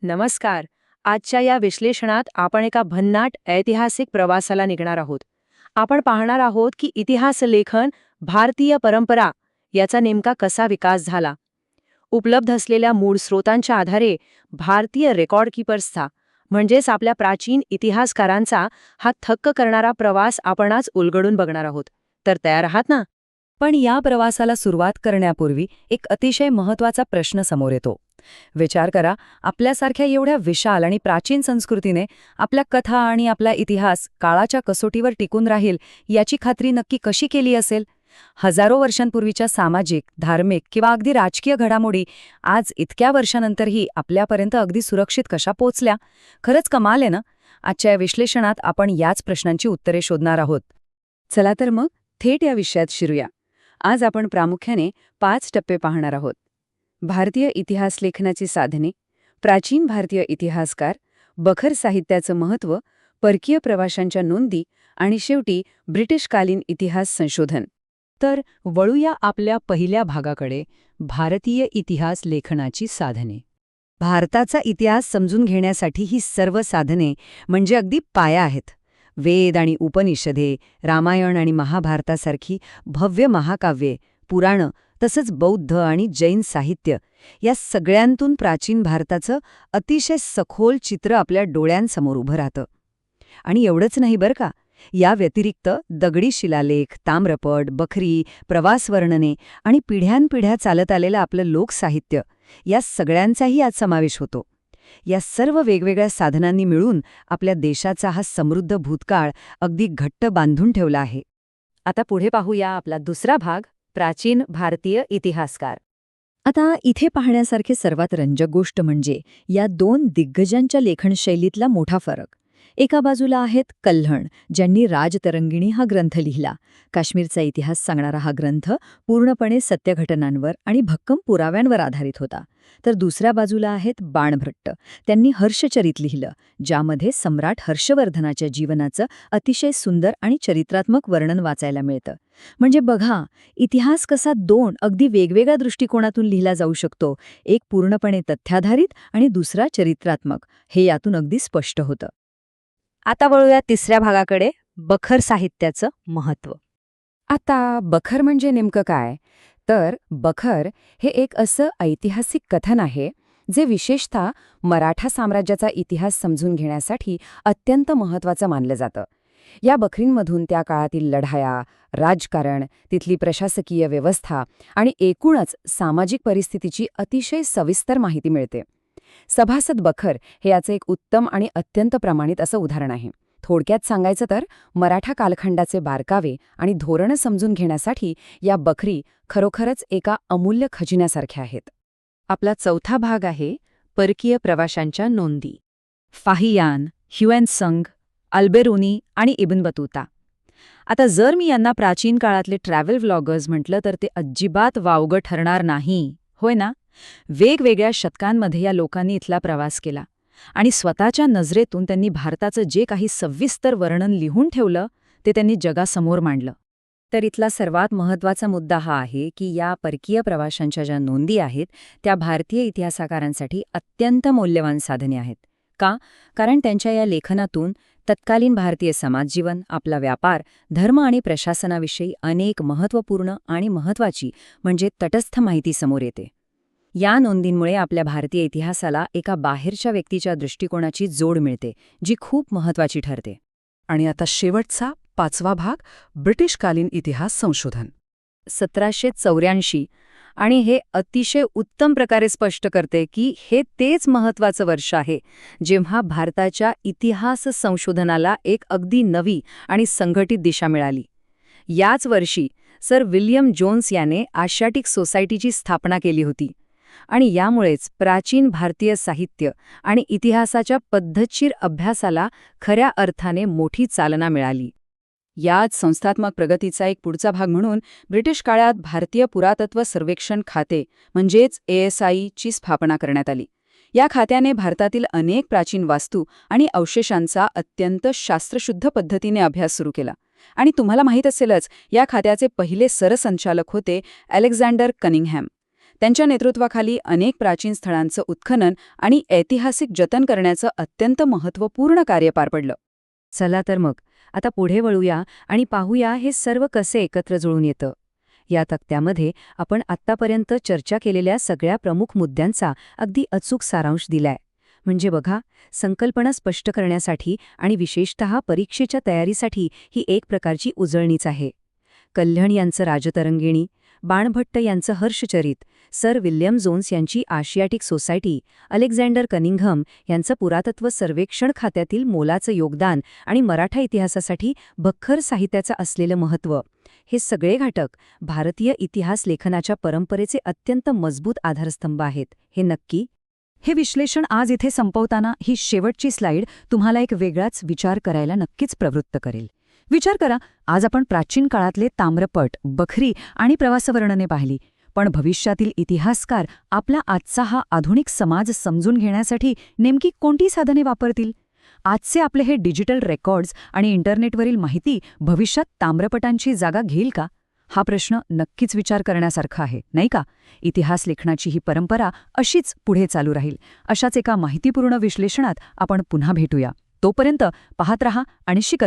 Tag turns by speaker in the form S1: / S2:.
S1: नमस्कार. आजच्या या विश्लेषणात आपण एका भन्नाट ऐतिहासिक प्रवासाला निघणार आहोत. आपण पाहणार आहोत की इतिहास लेखन, भारतीय परंपरा याचा नेमका कसा विकास झाला. उपलब्ध असलेल्या मूळ स्रोतांच्या आधारे भारतीय रेकॉर्ड कीपर्सचा म्हणजेच आपल्या प्राचीन इतिहासकारांचा हा थक्क करणारा प्रवास आपण आज उलगडून बघणार आहोत. तर तयार आहात ना?
S2: पण या प्रवासाला सुरुवात करण्यापूर्वी एक अतिशय महत्त्वाचा प्रश्न समोर येतो. विचार करा, आपल्यासारख्या एवढ्या विशाल आणि प्राचीन संस्कृतीने आपल्या कथा आणि आपला इतिहास काळाच्या कसोटीवर टिकून राहील याची खात्री नक्की कशी केली असेल. हजारो वर्षांपूर्वीच्या सामाजिक, धार्मिक किंवा अगदी राजकीय घडामोडी आज इतक्या वर्षांनंतरही आपल्यापर्यंत अगदी सुरक्षित कशा पोचल्या. खरंच कमाल आहे ना. आजच्या या विश्लेषणात आपण याच प्रश्नांची उत्तरे शोधणार आहोत. चला तर मग थेट या विषयात शिरूया. आज आपण प्रामुख्याने 5 टप्पे पाहणार आहोत. भारतीय इतिहास लेखनाची साधने, प्राचीन भारतीय इतिहासकार, बखर साहित्याचं महत्त्व, परकीय प्रवाशांच्या नोंदी आणि शेवटी ब्रिटिशकालीन इतिहास संशोधन. तर वळूया आपल्या पहिल्या भागाकडे, भारतीय इतिहास लेखनाची साधने. भारताचा इतिहास समजून घेण्यासाठी ही सर्व साधने म्हणजे अगदी पाया आहेत. वेद आणि उपनिषदे, रामायण आणि महाभारतासारखी भव्य महाकाव्ये, पुराणं, तसंच बौद्ध आणि जैन साहित्य या सगळ्यांतून प्राचीन भारताचं अतिशय सखोल चित्र आपल्या डोळ्यांसमोर उभं राहतं. आणि एवढंच नाही बरं का, या व्यतिरिक्त दगडी शिलालेख, ताम्रपट, बखरी, प्रवासवर्णने आणि पिढ्यानपिढ्या चालत आलेलं आपलं लोकसाहित्य या सगळ्यांचाही आज समावेश होतो. या सर्व वेगवेगळ्या साधनांनी मिळून आपल्या देशाचा हा समृद्ध भूतकाळ अगदी घट्ट बांधून ठेवला आहे. आता पुढे पाहूया आपला दुसरा भाग, प्राचीन भारतीय इतिहासकार. आता इथे पाहण्यासारखी सर्वात रंजक गोष्ट म्हणजे या 2 दिग्गजांच्या लेखनशैलीतला मोठा फरक. एका बाजूला आहेत कल्हण, ज्यांनी राजतरंगिणी हा ग्रंथ लिहिला. काश्मीरचा इतिहास सांगणारा हा ग्रंथ पूर्णपणे सत्यघटनांवर आणि भक्कम पुराव्यांवर आधारित होता. तर दुसऱ्या बाजूला आहेत बाणभट्ट. त्यांनी हर्षचरित लिहिलं, ज्यामध्ये सम्राट हर्षवर्धनाच्या जीवनाचं अतिशय सुंदर आणि चरित्रात्मक वर्णन वाचायला मिळतं. म्हणजे बघा, इतिहास कसा 2 अगदी वेगवेगळ्या दृष्टिकोनातून लिहिला जाऊ शकतो. एक पूर्णपणे तथ्याधारित आणि दुसरा चरित्रात्मक, हे यातून अगदी स्पष्ट होतं. आता वळूया तिसऱ्या भागाकडे, बखर साहित्याचं महत्त्व. आता बखर म्हणजे नेमकं काय? तर बखर हे एक असं ऐतिहासिक कथन आहे जे विशेषतः मराठा साम्राज्याचा इतिहास समजून घेण्यासाठी अत्यंत महत्त्वाचं मानलं जातं. या बखरींमधून त्या काळातील लढाया, राजकारण, तिथली प्रशासकीय व्यवस्था आणि एकूणच सामाजिक परिस्थितीची अतिशय सविस्तर माहिती मिळते. सभासद बखर हे याचं एक उत्तम आणि अत्यंत प्रमाणित असं उदाहरण आहे. थोडक्यात सांगायचं तर मराठा कालखंडाचे बारकावे आणि धोरणं समजून घेण्यासाठी या बखरी खरोखरच एका अमूल्य खजिन्यासारख्या आहेत. आपला चौथा भाग आहे, परकीय प्रवाशांच्या नोंदी. फाहियान, ह्युएनसंग, अल्बेरुनी आणि इब्न बतूता. आता जर मी यांना प्राचीन काळातले ट्रॅव्हल व्लॉगर्स म्हटलं तर ते अजिबात वावगं ठरणार नाही, होय ना? वेगवेगळ्या शतकांमध्ये या लोकांनी इथला प्रवास केला आणि स्वतःच्या नजरेतून त्यांनी भारताचं जे काही सविस्तर वर्णन लिहून ठेवलं ते त्यांनी जगासमोर मांडलं. तर इथला सर्वात महत्त्वाचा मुद्दा हा आहे की या परकीय प्रवाशांच्या ज्या नोंदी आहेत त्या भारतीय इतिहासकारांसाठी अत्यंत मौल्यवान साधने आहेत. का? कारण त्यांच्या या लेखनातून तत्कालीन भारतीय समाजजीवन, आपला व्यापार, धर्म आणि प्रशासनाविषयी अनेक महत्त्वपूर्ण आणि महत्त्वाची म्हणजे तटस्थ माहिती समोर येते. या नोंदींमुळे आपल्या भारतीय इतिहासाला एका बाहेरच्या व्यक्तीच्या दृष्टिकोनाची जोड मिळते, जी खूप महत्त्वाची ठरते.
S3: आणि आता शेवटचा 5वा भाग, ब्रिटिशकालीन इतिहास संशोधन.
S2: 1784. आणि हे अतिशय उत्तम प्रकारे स्पष्ट करते की हे तेच महत्त्वाचं वर्ष आहे जेव्हा भारताच्या इतिहास संशोधनाला एक अगदी नवी आणि संघटित दिशा मिळाली. याच वर्षी सर विल्यम जोन्स याने आशियाटिक सोसायटीची स्थापना केली होती आणि यामुळेच प्राचीन भारतीय साहित्य आणि इतिहासाच्या पद्धतशीर अभ्यासाला खऱ्या अर्थाने मोठी चालना मिळाली.
S3: याच संस्थात्मक प्रगतीचा एक पुढचा भाग म्हणून ब्रिटिश काळात भारतीय पुरातत्व सर्वेक्षण खाते म्हणजेच ASI ची स्थापना करण्यात आली. या खात्याने भारतातील अनेक प्राचीन वास्तू आणि अवशेषांचा अत्यंत शास्त्रशुद्ध पद्धतीने अभ्यास सुरू केला. आणि तुम्हाला माहीत असेलच, या खात्याचे पहिले सरसंचालक होते अलेक्झांडर कनिंगहॅम. त्यांच्या नेतृत्वाखाली अनेक प्राचीन स्थळांचं उत्खनन आणि ऐतिहासिक जतन करण्याचं अत्यंत महत्त्वपूर्ण कार्य पार पडलं.
S2: चला तर मग आता पुढे वळूया आणि पाहूया हे सर्व कसे एकत्र जुळून येतं. या तक्त्यामध्ये आपण आत्तापर्यंत चर्चा केलेल्या सगळ्या प्रमुख मुद्द्यांचा अगदी अचूक सारांश दिलाय. म्हणजे बघा, संकल्पना स्पष्ट करण्यासाठी आणि विशेषतः परीक्षेच्या तयारीसाठी ही एक प्रकारची उजळणीच आहे. कल्याण यांचं राजतरंगिणी, बाणभट्ट यांचं हर्षचरित, सर विल्यम जोन्स यांची आशियाटिक सोसायटी, अलेक्झांडर कनिंघम यांचं पुरातत्व सर्वेक्षण खात्यातील मोलाचं योगदान आणि मराठा इतिहासासाठी भक्कर साहित्याचं असलेलं महत्त्व, हे सगळे घटक भारतीय इतिहास लेखनाच्या परंपरेचे अत्यंत मजबूत आधारस्तंभ आहेत. हे नक्की. हे विश्लेषण आज इथे संपवताना ही शेवटची स्लाईड तुम्हाला एक वेगळाच विचार करायला नक्कीच प्रवृत्त करेल. विचार करा, आज आपण प्राचीन काळातले ताम्रपट, बखरी आणि प्रवासवर्णने पाहिली, पण भविष्यातील इतिहासकार आपला आजचा हा आधुनिक समाज समजून घेण्यासाठी नेमकी कोणती साधने वापरतील? आजचे आपले हे डिजिटल रेकॉर्ड्स आणि इंटरनेटवरील माहिती भविष्यात ताम्रपटांची जागा घेईल का? हा प्रश्न नक्कीच विचार करण्यासारखा आहे, नाही का? इतिहास लेखनाची ही परंपरा अशीच पुढे चालू राहील. अशाच एका माहितीपूर्ण विश्लेषणात आपण पुन्हा भेटूया. तोपर्यंत पाहत रहा आणि शिकत